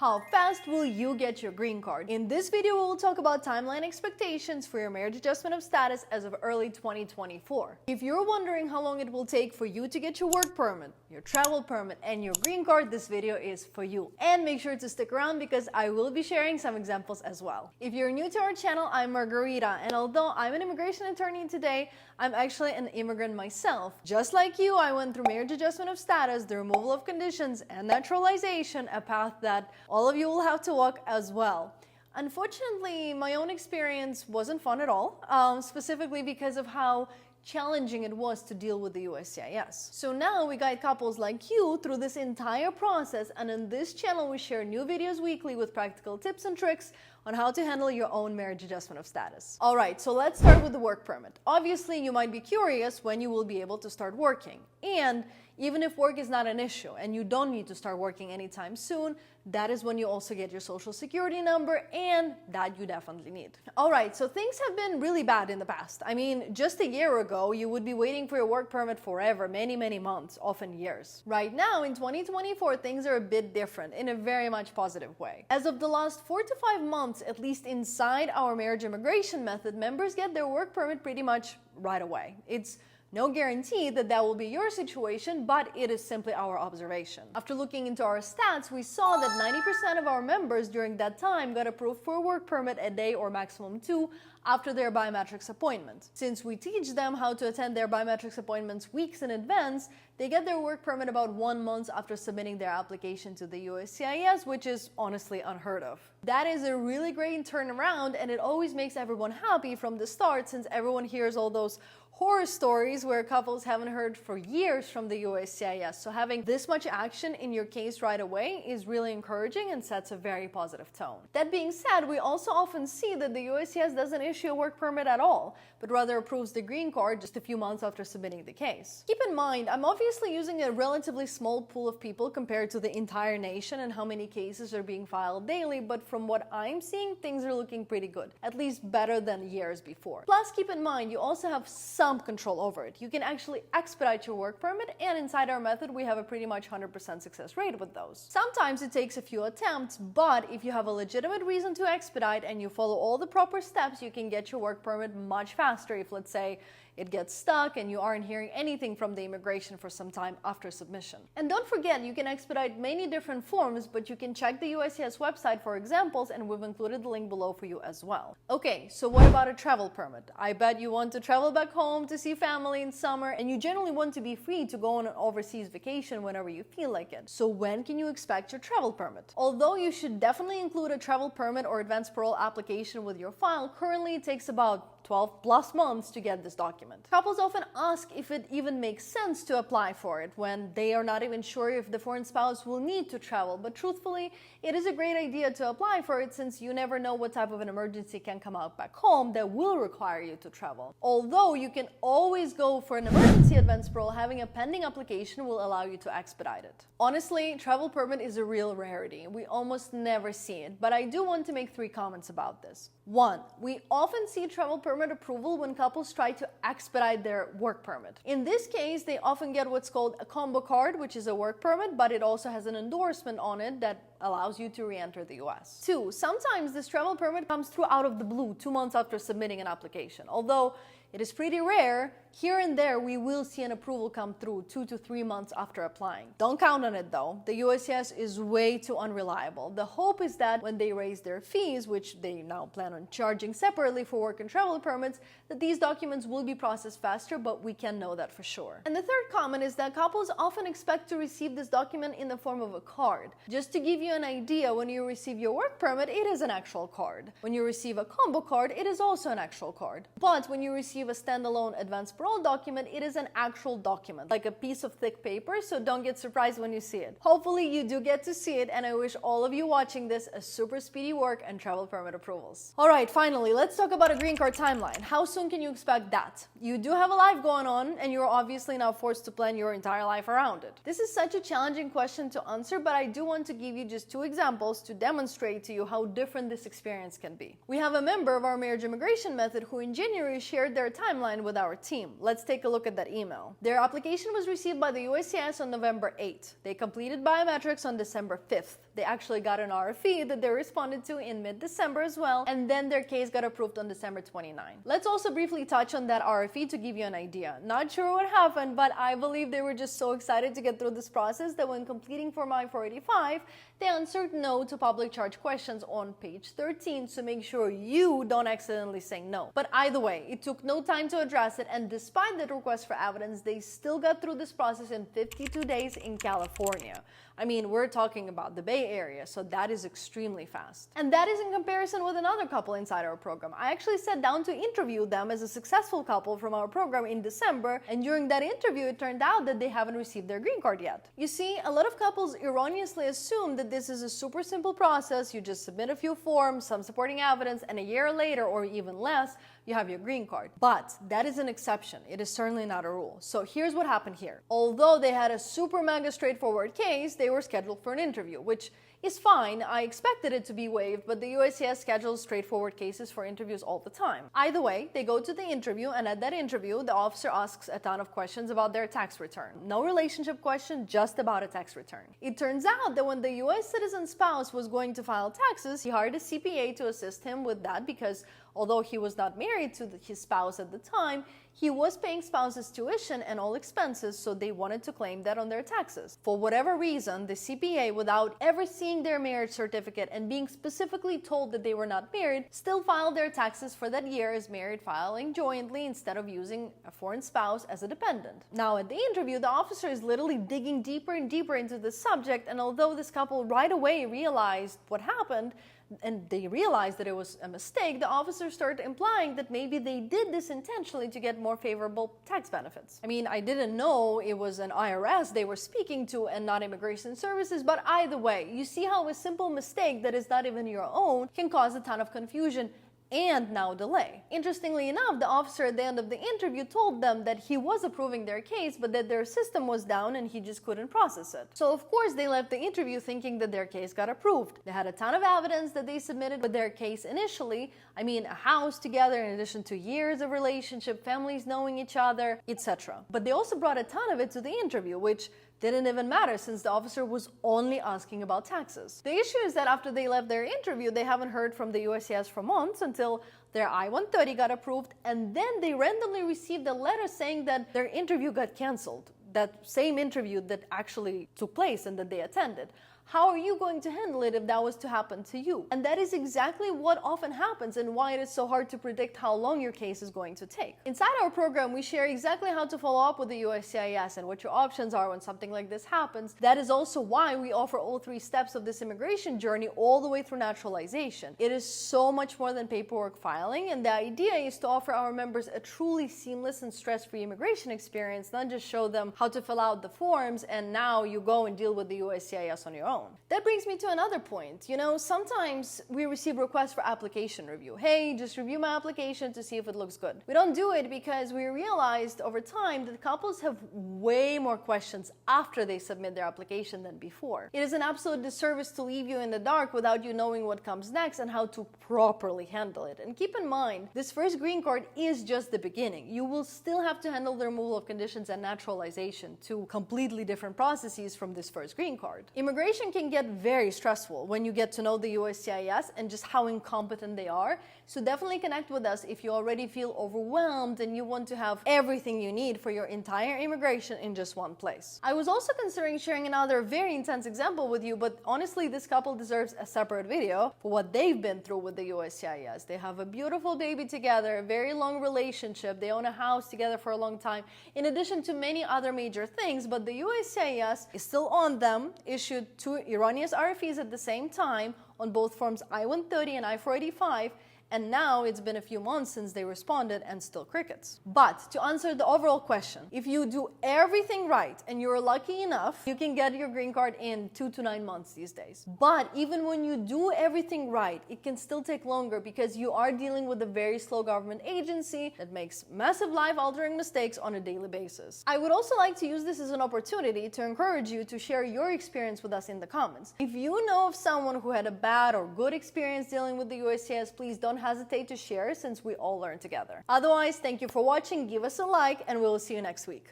How fast will you get your green card? In this video, we'll talk about timeline expectations for your marriage adjustment of status as of early 2024. If you're wondering how long it will take for you to get your work permit, your travel permit, and your green card, this video is for you. And make sure to stick around because I will be sharing some examples as well. If you're new to our channel, I'm Margarita, and although I'm an immigration attorney today, I'm actually an immigrant myself. Just like you, I went through marriage adjustment of status, the removal of conditions, and naturalization, a path that all of you will have to walk as well. Unfortunately, my own experience wasn't fun at all, specifically because of how challenging it was to deal with the USCIS. So now we guide couples like you through this entire process, and in this channel we share new videos weekly with practical tips and tricks on how to handle your own marriage adjustment of status. Alright, so let's start with the work permit. Obviously, you might be curious when you will be able to start working. And even if work is not an issue and you don't need to start working anytime soon, that is when you also get your social security number, and that you definitely need. Alright, so things have been really bad in the past. I mean, just a year ago, you would be waiting for your work permit forever, many months, often years. Right now, in 2024, things are a bit different in a very much positive way. As of the last 4 to 5 months, at least inside our marriage immigration method, members get their work permit pretty much right away. It's no guarantee that that will be your situation, but it is simply our observation. After looking into our stats, we saw that 90% of our members during that time got approved for a work permit a day or maximum 2 after their biometrics appointment. Since we teach them how to attend their biometrics appointments weeks in advance, they get their work permit about 1 month after submitting their application to the USCIS, which is honestly unheard of. That is a really great turnaround, and it always makes everyone happy from the start, since everyone hears all those horror stories where couples haven't heard for years from the USCIS. So having this much action in your case right away is really encouraging and sets a very positive tone. That being said, we also often see that the USCIS doesn't issue a work permit at all, but rather approves the green card just a few months after submitting the case. Keep in mind, I'm obviously using a relatively small pool of people compared to the entire nation and how many cases are being filed daily, but from what I'm seeing, things are looking pretty good, at least better than years before. Plus, keep in mind, you also have some control over it. You can actually expedite your work permit, and inside our method we have a pretty much 100% success rate with those. Sometimes it takes a few attempts, but if you have a legitimate reason to expedite and you follow all the proper steps, you can get your work permit much faster if, let's say, it gets stuck and you aren't hearing anything from the immigration for some time after submission. And don't forget, you can expedite many different forms, but you can check the USCIS website for examples, and we've included the link below for you as well. Okay, so what about a travel permit? I bet you want to travel back home to see family in summer, and you generally want to be free to go on an overseas vacation whenever you feel like it. So when can you expect your travel permit? Although you should definitely include a travel permit or advanced parole application with your file, currently it takes about 12 plus months to get this document. Couples often ask if it even makes sense to apply for it when they are not even sure if the foreign spouse will need to travel, but truthfully, it is a great idea to apply for it, since you never know what type of an emergency can come out back home that will require you to travel. Although you can always go for an emergency advanced parole, having a pending application will allow you to expedite it. Honestly, travel permit is a real rarity. We almost never see it, but I do want to make 3 comments about this. 1, we often see travel permit approval when couples try to expedite their work permit. In this case, they often get what's called a combo card, which is a work permit, but it also has an endorsement on it that allows you to re-enter the US. 2, sometimes this travel permit comes through out of the blue 2 months after submitting an application. Although it is pretty rare, here and there we will see an approval come through 2 to 3 months after applying. Don't count on it though. The USCIS is way too unreliable. The hope is that when they raise their fees, which they now plan on charging separately for work and travel permits, that these documents will be processed faster, but we can't know that for sure. And the third comment is that couples often expect to receive this document in the form of a card. Just to give you an idea, when you receive your work permit, it is an actual card. When you receive a combo card, it is also an actual card. But when you receive a standalone advanced parole document, it is an actual document, like a piece of thick paper, so don't get surprised when you see it. Hopefully you do get to see it, and I wish all of you watching this a super speedy work and travel permit approvals. Alright, finally, let's talk about a green card timeline. How soon can you expect that? You do have a life going on, and you're obviously now forced to plan your entire life around it. This is such a challenging question to answer, but I do want to give you just just two examples to demonstrate to you how different this experience can be. We have a member of our marriage immigration method who in January shared their timeline with our team. Let's take a look at that email. Their application was received by the USCIS on November 8th. They completed biometrics on December 5th. They actually got an RFE that they responded to in mid-December as well, and then their case got approved on December 29th. Let's also briefly touch on that RFE to give you an idea. Not sure what happened, but I believe they were just so excited to get through this process that when completing Form I-485, they answered no to public charge questions on page 13 to make sure you don't accidentally say no. But either way, it took no time to address it, and despite the request for evidence, they still got through this process in 52 days in California. I mean, we're talking about the Bay Area, so that is extremely fast. And that is in comparison with another couple inside our program. I actually sat down to interview them as a successful couple from our program in December, and during that interview, it turned out that they haven't received their green card yet. You see, a lot of couples erroneously assume that this is a super simple process. You just submit a few forms, some supporting evidence, and a year later, or even less, you have your green card. But that is an exception. It is certainly not a rule. So here's what happened here. Although they had a super mega straightforward case, they were scheduled for an interview, which is fine. I expected it to be waived, but the USCIS schedules straightforward cases for interviews all the time. Either way, they go to the interview, and at that interview, the officer asks a ton of questions about their tax return. No relationship question, just about a tax return. It turns out that when the US citizen spouse was going to file taxes, he hired a CPA to assist him with that because although he was not married to his spouse at the time, he was paying spouse's tuition and all expenses, so they wanted to claim that on their taxes. For whatever reason, the CPA, without ever seeing their marriage certificate and being specifically told that they were not married, still filed their taxes for that year as married, filing jointly instead of using a foreign spouse as a dependent. Now, at the interview, the officer is literally digging deeper and deeper into the subject, and although this couple right away realized what happened, and they realized that it was a mistake, the officers started implying that maybe they did this intentionally to get more favorable tax benefits. I mean, I didn't know it was an IRS they were speaking to and not immigration services, but either way, you see how a simple mistake that is not even your own can cause a ton of confusion and now delay. Interestingly enough, the officer at the end of the interview told them that he was approving their case, but that their system was down and he just couldn't process it. So of course they left the interview thinking that their case got approved. They had a ton of evidence that they submitted with their case initially. I mean, a house together in addition to years of relationship, families knowing each other, etc. But they also brought a ton of it to the interview, which didn't even matter since the officer was only asking about taxes. The issue is that after they left their interview, they haven't heard from the USCIS for months until their I-130 got approved, and then they randomly received a letter saying that their interview got canceled. That same interview that actually took place and that they attended. How are you going to handle it if that was to happen to you? And that is exactly what often happens and why it is so hard to predict how long your case is going to take. Inside our program, we share exactly how to follow up with the USCIS and what your options are when something like this happens. That is also why we offer all 3 steps of this immigration journey all the way through naturalization. It is so much more than paperwork filing, and the idea is to offer our members a truly seamless and stress-free immigration experience, not just show them how to fill out the forms and now you go and deal with the USCIS on your own. That brings me to another point. You know, sometimes we receive requests for application review. Hey, just review my application to see if it looks good. We don't do it because we realized over time that couples have way more questions after they submit their application than before. It is an absolute disservice to leave you in the dark without you knowing what comes next and how to properly handle it. And keep in mind, this first green card is just the beginning. You will still have to handle the removal of conditions and naturalization, 2 completely different processes from this first green card. Immigration can get very stressful when you get to know the USCIS and just how incompetent they are. So definitely connect with us if you already feel overwhelmed and you want to have everything you need for your entire immigration in just one place. I was also considering sharing another very intense example with you, but honestly, this couple deserves a separate video for what they've been through with the USCIS. They have a beautiful baby together, a very long relationship. They own a house together for a long time, in addition to many other major things, but the USCIS is still on them, issued 2 erroneous RFEs at the same time on both forms I-130 and I-485, And now it's been a few months since they responded and still crickets. But to answer the overall question, if you do everything right and you're lucky enough, you can get your green card in 2 to 9 months these days. But even when you do everything right, it can still take longer because you are dealing with a very slow government agency that makes massive life-altering mistakes on a daily basis. I would also like to use this as an opportunity to encourage you to share your experience with us in the comments. If you know of someone who had a bad or good experience dealing with the USCIS, please don't hesitate to share since we all learn together. Otherwise, thank you for watching, give us a like, and we will see you next week.